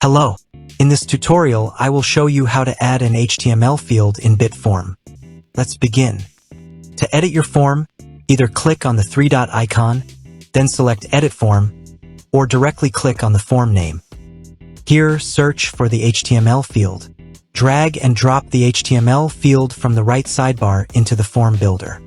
Hello. In this tutorial, I will show you how to add an HTML field in Bitform. Let's begin. To edit your form, either click on the three-dot icon, then select Edit Form, or directly click on the form name. Here, search for the HTML field. Drag and drop the HTML field from the right sidebar into the form builder.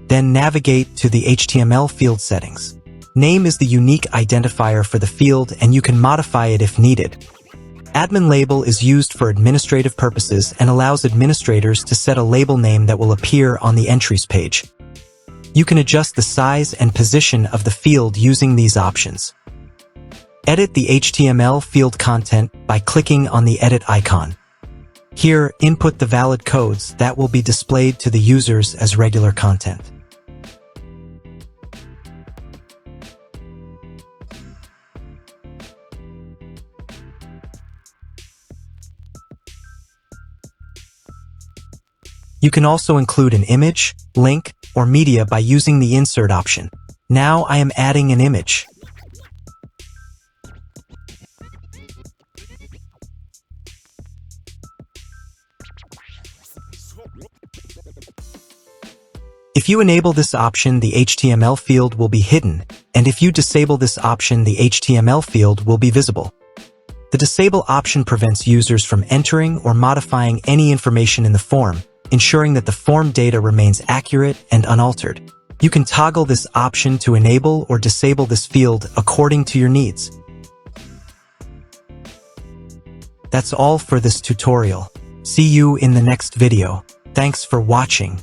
Then navigate to the HTML field settings. Name is the unique identifier for the field, and you can modify it if needed. Admin label is used for administrative purposes and allows administrators to set a label name that will appear on the entries page. You can adjust the size and position of the field using these options. Edit the HTML field content by clicking on the edit icon. Here, input the valid codes that will be displayed to the users as regular content. You can also include an image, link, or media by using the insert option. Now I am adding an image. If you enable this option, the HTML field will be hidden, and if you disable this option, the HTML field will be visible. The disable option prevents users from entering or modifying any information in the form, ensuring that the form data remains accurate and unaltered. You can toggle this option to enable or disable this field according to your needs. That's all for this tutorial. See you in the next video. Thanks for watching.